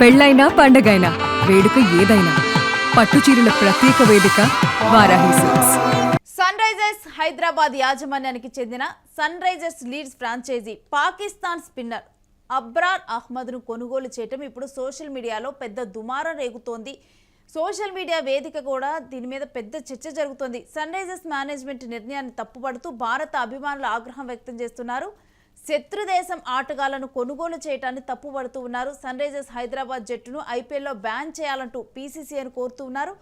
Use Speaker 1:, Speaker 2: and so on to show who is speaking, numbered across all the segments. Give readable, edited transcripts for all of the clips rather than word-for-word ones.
Speaker 1: పెళ్ళైనా పండగైనా వేడుక ఏదైనా పట్టుచీరల ప్రత్యేక వేదిక Varahi silks.
Speaker 2: Sunrisers Hyderabad యాజమాన్యానికి చెందిన Sunrisers Leeds franchise Pakistan spinner Abrar అహ్మద్ను కొనుగోలు చేయటం ఇప్పుడు సోషల్ మీడియాలో పెద్ద దుమారం రేగుతోంది. సోషల్ మీడియా వేదిక కూడా దీని మీద పెద్ద చర్చ జరుగుతోంది. సన్ రైజర్స్ మేనేజ్మెంట్ నిర్ణయాన్ని తప్పుపడుతూ భారత అభిమానులు ఆగ్రహం వ్యక్తం చేస్తున్నారు. శత్రు దేశం ఆటగాళ్లను కొనుగోలు చేయడాన్ని తప్పుపడుతూ ఉన్నారు. సన్ రైజర్స్ హైదరాబాద్ జట్టును ఐపీఎల్లో బ్యాన్ చేయాలంటూ పీసీసీఐని కోరుతూ ఉన్నారు.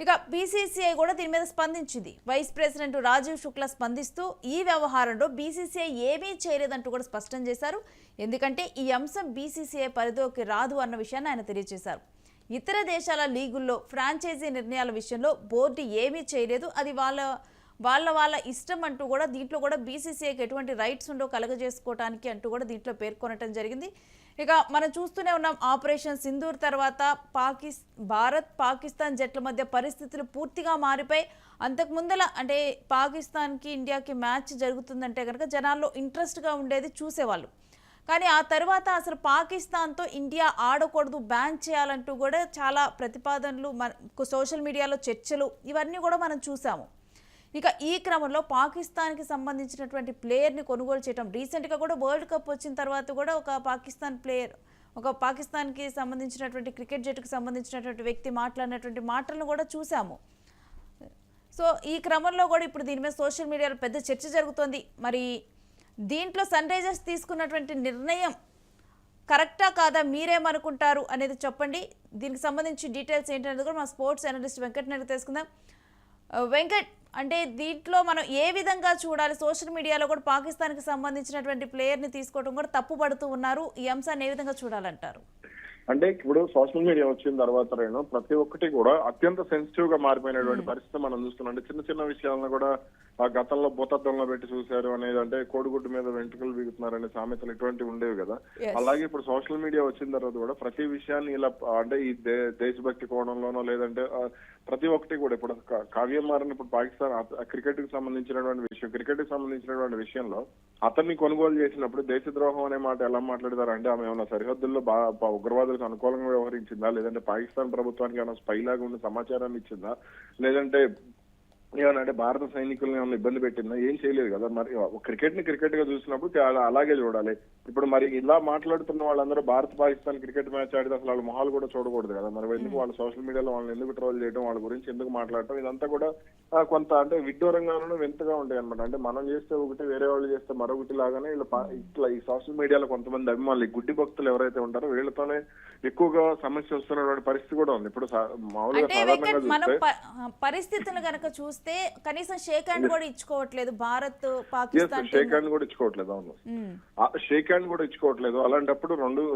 Speaker 2: ఇక పీసీసీఐ కూడా దీని మీద స్పందించింది. వైస్ ప్రెసిడెంట్ రాజీవ్ శుక్లా స్పందిస్తూ ఈ వ్యవహారంలో బీసీసీఐ ఏమీ చేయలేదంటూ కూడా స్పష్టం చేశారు. ఎందుకంటే ఈ అంశం బీసీసీఐ పరిధిలోకి రాదు అన్న విషయాన్ని ఆయన తెలియజేశారు. ఇతర దేశాల లీగుల్లో ఫ్రాంచైజీ నిర్ణయాల విషయంలో బోర్డు ఏమీ చేయలేదు, అది వాళ్ళ ఇష్టం అంటూ కూడా దీంట్లో కూడా బీసీసీఐకి ఎటువంటి రైట్స్ ఉండో కలగజేసుకోవడానికి అంటూ కూడా దీంట్లో పేర్కొనటం జరిగింది. ఇక మనం చూస్తూనే ఉన్నాం, ఆపరేషన్ సింధూర్ తర్వాత భారత్ పాకిస్తాన్ జట్ల మధ్య పరిస్థితులు పూర్తిగా మారిపోయి అంతకుముందల అంటే పాకిస్తాన్కి ఇండియాకి మ్యాచ్ జరుగుతుందంటే కనుక జనాల్లో ఇంట్రెస్ట్గా ఉండేది, చూసేవాళ్ళు. కానీ ఆ తర్వాత అసలు పాకిస్తాన్తో ఇండియా ఆడకూడదు, బ్యాన్ చేయాలంటూ కూడా చాలా ప్రతిపాదనలు, సోషల్ మీడియాలో చర్చలు ఇవన్నీ కూడా మనం చూసాము. ఇక ఈ క్రమంలో పాకిస్తాన్కి సంబంధించినటువంటి ప్లేయర్ని కొనుగోలు చేయడం, రీసెంట్గా కూడా వరల్డ్ కప్ వచ్చిన తర్వాత కూడా ఒక పాకిస్తాన్ ప్లేయర్, ఒక పాకిస్తాన్కి సంబంధించినటువంటి క్రికెట్ జట్టుకు సంబంధించినటువంటి వ్యక్తి మాట్లాడినటువంటి మాటలను కూడా చూసాము. సో ఈ క్రమంలో కూడా ఇప్పుడు దీని మీద సోషల్ మీడియాలో పెద్ద చర్చ జరుగుతోంది. మరి దీంట్లో సన్ రైజర్స్ తీసుకున్నటువంటి నిర్ణయం కరెక్టా కాదా, మీరేమనుకుంటారు అనేది చెప్పండి. దీనికి సంబంధించి డీటెయిల్స్ ఏంటనేది కూడా మా స్పోర్ట్స్ అనలిస్ట్ వెంకట్ నగర్ తెలుసుకుందాం. వెంకట్, అంటే దీంట్లో మనం ఏ విధంగా చూడాలి? సోషల్ మీడియాలో కూడా పాకిస్తాన్కి సంబంధించినటువంటి ప్లేయర్ని తీసుకోవడం కూడా తప్పు పడుతూ ఉన్నారు. ఈ అంశాన్ని ఏ విధంగా చూడాలంటారు?
Speaker 3: అంటే ఇప్పుడు సోషల్ మీడియా వచ్చిన తర్వాత ప్రతి ఒక్కటి కూడా అత్యంత సెన్సిటివ్ గా మారిపోయినటువంటి పరిస్థితి మనం చూస్తున్నాం. అంటే చిన్న చిన్న విషయాలను కూడా ఆ గతంలో భూతద్దంలో పెట్టి చూశారు అనేది, అంటే కోడిగుడ్డు మీద వెంట్రుకలు బిగుతున్నారనే సామెతలు ఇటువంటివి ఉండేవి కదా. అలాగే ఇప్పుడు సోషల్ మీడియా వచ్చిన తర్వాత కూడా ప్రతి విషయాన్ని ఇలా అంటే ఈ దేశభక్తి కోణంలోనో లేదంటే ప్రతి ఒక్కటి కూడా ఇప్పుడు కావ్యం మారిన ఇప్పుడు పాకిస్తాన్ క్రికెట్ కి సంబంధించినటువంటి విషయంలో అతన్ని కొనుగోలు చేసినప్పుడు దేశద్రోహం అనే మాట ఎలా మాట్లాడతారు అంటే, ఆమె ఏమైనా సరిహద్దుల్లో ఉగ్రవాదులకు అనుకూలంగా వ్యవహరించిందా, లేదంటే పాకిస్తాన్ ప్రభుత్వానికి ఏమైనా స్పై లాగా ఉండే సమాచారాన్ని ఇచ్చిందా, లేదంటే ఏమనంటే భారత సైనికులను ఏమైనా ఇబ్బంది పెట్టిందా? ఏం చేయలేదు కదా. మరి క్రికెట్ ని క్రికెట్ గా చూసినప్పుడు అలాగే చూడాలి. ఇప్పుడు మరి ఇలా మాట్లాడుతున్న వాళ్ళందరూ భారత్ పాకిస్తాన్ క్రికెట్ మ్యాచ్ ఆడితే అసలు వాళ్ళ మొహాలు కూడా చూడకూడదు కదా. మరి ఎందుకు వాళ్ళు సోషల్ మీడియాలో వాళ్ళని ఎందుకు ట్రోల్ చేయడం, వాళ్ళ గురించి ఎందుకు మాట్లాడటం, ఇదంతా కూడా కొంత అంటే విడ్డూరంగానూ వింతగా ఉంటాయి అనమాట. అంటే మనం చేస్తే ఒకటి, వేరే వాళ్ళు చేస్తే మరొకటి లాగానే ఇట్లా ఈ సోషల్ మీడియాలో కొంతమంది అభిమానులు, ఈ గుడ్డి భక్తులు ఎవరైతే ఉంటారో వీళ్ళతోనే ఎక్కువగా సమస్య వస్తున్నటువంటి పరిస్థితి కూడా ఉంది. ఇప్పుడు మామూలుగా
Speaker 2: పరిస్థితులు కనుక చూస్తే కనీసం షేక్ హ్యాండ్ కూడా ఇచ్చుకోవట్లేదు భారత్ పాకిస్తాన్,
Speaker 3: షేక్ హ్యాండ్ కూడా ఇచ్చుకోవట్లేదు. అవును, షేక్ హ్యాండ్ కూడా ఇచ్చుకోవట్లేదు. అలాంటప్పుడు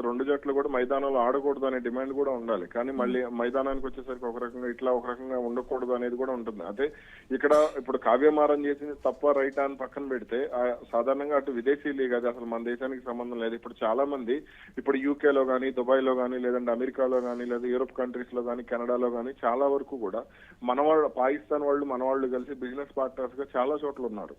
Speaker 3: రెండు జట్లు కూడా మైదానంలో ఆడకూడదు అనే డిమాండ్ కూడా ఉండాలి. కానీ మళ్ళీ మైదానానికి వచ్చేసరికి ఒక రకంగా ఇట్లా ఒక రకంగా ఉండకూడదు అనేది కూడా ఉంటుంది. అదే ఇక్కడ ఇప్పుడు కావ్యమారం చేసింది తప్ప రైట్ అని పక్కన పెడితే సాధారణంగా అటు విదేశీ లీగ్, అది అసలు మన దేశానికి సంబంధం లేదు. ఇప్పుడు చాలా మంది ఇప్పుడు యూకేలో కానీ, దుబాయ్ లో కానీ, లేదంటే అమెరికాలో కానీ, లేదా యూరోప్ కంట్రీస్ లో కానీ, కెనడాలో కానీ చాలా వరకు కూడా మన వాళ్ళు, పాకిస్తాన్ వాళ్ళు మన వాళ్ళు కలిసి బిజినెస్ పార్ట్నర్స్ గా చాలా చోట్ల ఉన్నారు.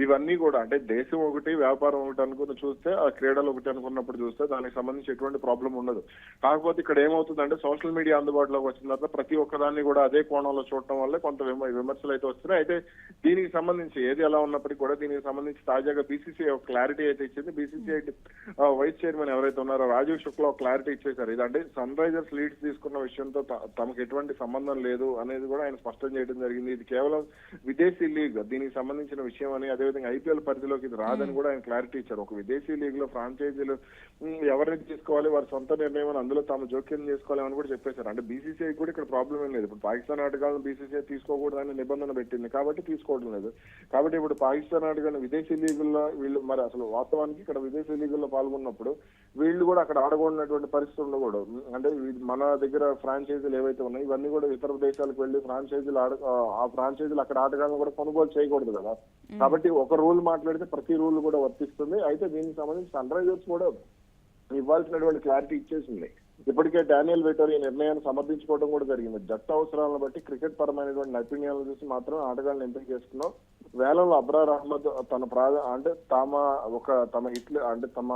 Speaker 3: ఇవన్నీ కూడా అంటే దేశం ఒకటి, వ్యాపారం ఒకటి అనుకుని చూస్తే, ఆ క్రీడలు ఒకటి అనుకున్నప్పుడు చూస్తే దానికి సంబంధించి ఎటువంటి ప్రాబ్లం ఉండదు. కాకపోతే ఇక్కడ ఏమవుతుందంటే సోషల్ మీడియా అందుబాటులోకి వచ్చిన తర్వాత ప్రతి ఒక్కదాన్ని కూడా అదే కోణంలో చూడటం వల్ల కొంత విమర్శలు అయితే వస్తున్నాయి. అయితే దీనికి సంబంధించి ఏది ఎలా ఉన్నప్పటికీ కూడా దీనికి సంబంధించి తాజాగా బీసీసీఐ ఒక క్లారిటీ అయితే ఇచ్చింది. బీసీసీఐ వైస్ చైర్మన్ ఎవరైతే ఉన్నారో రాజీవ్ శుక్లా ఒక క్లారిటీ ఇచ్చేశారు. ఇదంటే సన్ రైజర్స్ లీడ్స్ తీసుకున్న విషయంతో తమకు ఎటువంటి సంబంధం లేదు అనేది కూడా ఆయన స్పష్టం చేయడం జరిగింది. ఇది కేవలం విదేశీ లీగ్ దీనికి సంబంధించిన విషయం అని, అదేవిధంగా ఐపీఎల్ పరిధిలోకి ఇది రాదని కూడా ఆయన క్లారిటీ ఇచ్చారు. ఒక విదేశీ లీగ్ లో ఫ్రాంచైజీలు ఎవరిని తీసుకోవాలి, వారి సొంత నిర్ణయం అని, అందులో తాము జోక్యం చేసుకోవాలని కూడా చెప్పేశారు. అంటే బీసీసీఐ కూడా ఇక్కడ ప్రాబ్లం ఏం లేదు. ఇప్పుడు పాకిస్తాన్ ఆటగాళ్ళను బీసీసీఐ తీసుకోకూడదని నిబంధన పెట్టింది కాబట్టి తీసుకోవడం లేదు. కాబట్టి ఇప్పుడు పాకిస్తాన్ ఆటగాళ్ళని విదేశీ లీగుల్లో వీళ్ళు, మరి అసలు వాస్తవానికి ఇక్కడ విదేశీ లీగుల్లో పాల్గొన్నప్పుడు వీళ్ళు కూడా అక్కడ ఆడకూడనటువంటి పరిస్థితి ఉండకూడదు. అంటే మన దగ్గర ఫ్రాంచైజీలు ఏవైతే ఉన్నాయో ఇవన్నీ కూడా ఇతర దేశాలకు వెళ్లి ఆ ఫ్రాంచైజీలు అక్కడ ఆటగాళ్ళను కూడా కొనుగోలు చేయకూడదు కదా. కాబట్టి ఒక రూల్ మాట్లాడితే ప్రతి రూల్ కూడా వర్తిస్తుంది. అయితే దీనికి సంబంధించి సన్ రైజర్స్ కూడా ఇవ్వాల్సినటువంటి క్లారిటీ ఇచ్చేసింది. ఇప్పటికే డానియల్ వెటర్ ఈ నిర్ణయాన్ని సమర్థించుకోవడం కూడా జరిగింది. జట్టు అవసరాలను బట్టి క్రికెట్ పరమైనటువంటి నైపుణ్యాలను చూసి మాత్రం ఆటగాళ్ళని ఎంపిక చేసుకున్నాం. వేలంలో అబ్రార్ అహ్మద్ తమ హిట్లు అంటే తమ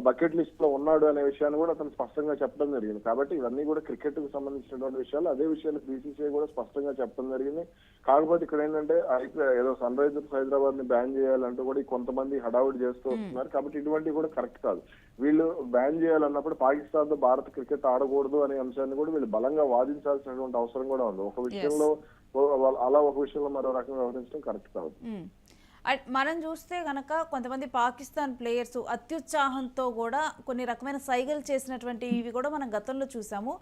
Speaker 3: బకెట్ లిస్ట్ లో ఉన్నాడు అనే విషయాన్ని కూడా అతను స్పష్టంగా చెప్పడం జరిగింది. కాబట్టి ఇవన్నీ కూడా క్రికెట్ కు సంబంధించినటువంటి విషయాలు. అదే విషయాలు బీసీసీఐ కూడా స్పష్టంగా చెప్పడం జరిగింది. కాకపోతే ఇక్కడ ఏంటంటే ఏదో సన్ రైజర్స్ హైదరాబాద్ ని బ్యాన్ చేయాలంటూ కూడా కొంతమంది హడావుడి చేస్తూ వస్తున్నారు. కాబట్టి ఇటువంటివి కూడా కరెక్ట్ కాదు. వీళ్ళు బ్యాన్ చేయాలన్నప్పుడు పాకిస్తాన్ తో భారత్ క్రికెట్ ఆడకూడదు అనే అంశాన్ని కూడా వీళ్ళు బలంగా వాదించాల్సినటువంటి అవసరం కూడా ఉంది. ఒక విషయంలో అలా, ఒక విషయంలో మరో రకంగా వ్యవహరించడం కరెక్ట్ కాదు.
Speaker 2: మనం చూస్తే గనక కొంతమంది పాకిస్తాన్ ప్లేయర్స్ అత్యుత్సాహంతో కూడా కొన్ని రకమైన సైగలు చేసినటువంటి ఇవి కూడా మనం గతంలో చూసాము.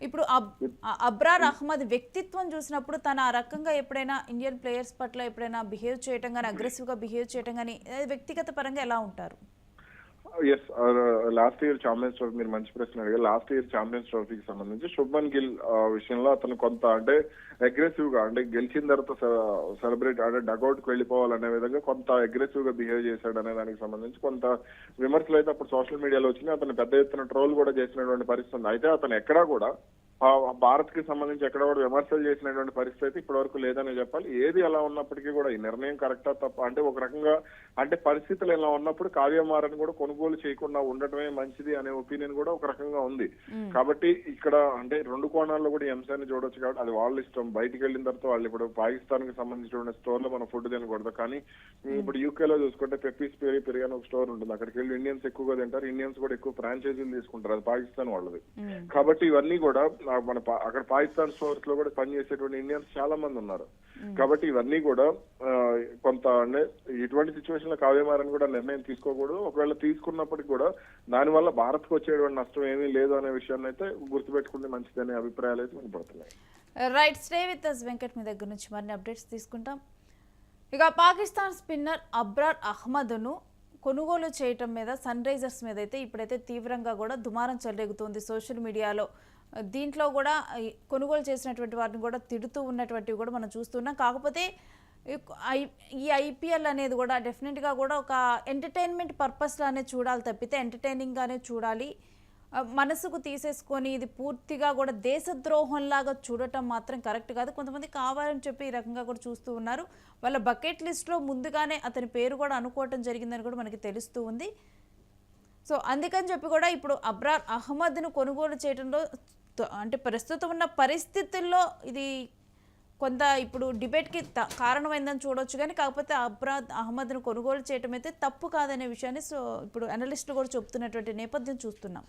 Speaker 2: ఇప్పుడు అబ్రార్ అహ్మద్ వ్యక్తిత్వం చూసినప్పుడు తన ఆ రకంగా ఎప్పుడైనా ఇండియన్ ప్లేయర్స్ పట్ల ఎప్పుడైనా బిహేవ్ చేయటం కానీ, అగ్రెసివ్గా బిహేవ్ చేయటం కానీ వ్యక్తిగత పరంగా ఎలా ఉంటారు?
Speaker 3: Yes, last year champions trophy, మీరు మంచి ప్రశ్న అడిగారు. లాస్ట్ ఇయర్ ఛాంపియన్స్ ట్రోఫీకి సంబంధించి శుభ్మన్ గిల్ విషయంలో అతను కొంత అంటే అగ్రెసివ్ గా, అంటే గెలిచిన తర్వాత సెలబ్రేట్ అంటే డగౌట్ కి వెళ్ళిపోవాలనే విధంగా కొంత అగ్రెసివ్ గా బిహేవ్ చేశాడు అనే దానికి సంబంధించి కొంత విమర్శలు అయితే అప్పుడు సోషల్ మీడియాలో వచ్చినాయి. అతను పెద్ద ఎత్తున ట్రోల్ కూడా చేసినటువంటి పరిస్థితి ఉంది. అయితే అతను ఎక్కడా కూడా భారత్ కి సంబంధించి ఎక్కడ కూడా విమర్శలు చేసినటువంటి పరిస్థితి అయితే ఇప్పటి వరకు లేదని చెప్పాలి. ఏది ఎలా ఉన్నప్పటికీ కూడా ఈ నిర్ణయం కరెక్టా తప్ప అంటే ఒక రకంగా అంటే పరిస్థితులు ఎలా ఉన్నప్పుడు కావ్యమారని కూడా కొనుగోలు చేయకుండా ఉండటమే మంచిది అనే ఒపీనియన్ కూడా ఒక రకంగా ఉంది. కాబట్టి ఇక్కడ అంటే రెండు కోణాల్లో కూడా ఈ అంశాన్ని చూడొచ్చు. కాబట్టి అది వాళ్ళ ఇష్టం. బయటికి వెళ్ళిన తర్వాత వాళ్ళు ఇప్పుడు పాకిస్తాన్ కి సంబంధించినటువంటి స్టోర్ లో మనం ఫుడ్ తినకూడదు. కానీ ఇప్పుడు యూకే లో చూసుకుంటే పెప్పీస్ పెరి అని ఒక స్టోర్ ఉంటుంది. అక్కడికి వెళ్ళి ఇండియన్స్ ఎక్కువగా తింటారు. ఇండియన్స్ కూడా ఎక్కువ ఫ్రాంచైజీలు తీసుకుంటారు. అది పాకిస్తాన్ వాళ్ళది. కాబట్టి ఇవన్నీ కూడా మన అక్కడ పాకిస్తాన్ స్టోర్స్ లో కూడా పనిచేసేటువంటి ఇండియన్స్ చాలా మంది ఉన్నారు. కాబట్టి ఇవన్నీ కూడా కొంత అంటే ఇటువంటి సిచ్యువేషన్ లో కావ్యమారని కూడా నిర్ణయం తీసుకోకూడదు. ఒకవేళ తీసుకున్నప్పటికీ కూడా దానివల్ల భారత్ కు వచ్చేటువంటి నష్టం ఏమీ లేదు అనే విషయాన్ని అయితే గుర్తుపెట్టుకుంటే మంచిదనే అభిప్రాయాలు అయితే వినపడుతున్నాయి.
Speaker 2: Right, stay with us Venkat. మీ దగ్గర నుంచి మరిన్ని అప్డేట్స్ తీసుకుంటాం. ఇక పాకిస్తాన్ స్పిన్నర్ అబ్రార్ అహ్మద్ను కొనుగోలు చేయటం మీద సన్ రైజర్స్ మీద అయితే ఇప్పుడైతే తీవ్రంగా కూడా దుమారం చెలరేగుతుంది సోషల్ మీడియాలో. దీంట్లో కూడా కొనుగోలు చేసినటువంటి వారిని కూడా తిడుతూ ఉన్నటువంటివి కూడా మనం చూస్తున్నాం. కాకపోతే ఈ ఐపీఎల్ అనేది కూడా డెఫినెట్గా కూడా ఒక ఎంటర్టైన్మెంట్ పర్పస్లానే చూడాలి తప్పితే ఎంటర్టైనింగ్గానే చూడాలి. మనసుకు తీసేసుకొని ఇది పూర్తిగా కూడా దేశద్రోహంలాగా చూడటం మాత్రం కరెక్ట్ కాదు. కొంతమంది కావాలని చెప్పి ఈ రకంగా కూడా చూస్తూ ఉన్నారు. వాళ్ళ బకెట్ లిస్ట్లో ముందుగానే అతని పేరు కూడా అనుకోవటం జరిగిందని కూడా మనకి తెలుస్తూ ఉంది. సో అందుకని చెప్పి కూడా ఇప్పుడు అబ్రార్ అహ్మద్ను కొనుగోలు చేయడంలో అంటే ప్రస్తుతం ఉన్న పరిస్థితుల్లో ఇది కొంత ఇప్పుడు డిబేట్కి కారణమైందని చూడొచ్చు. కానీ కాకపోతే అబ్రార్ అహ్మద్ను కొనుగోలు చేయడం అయితే తప్పు కాదనే విషయాన్ని ఇప్పుడు అనలిస్టులు కూడా చెప్తున్నటువంటి నేపథ్యం చూస్తున్నాం.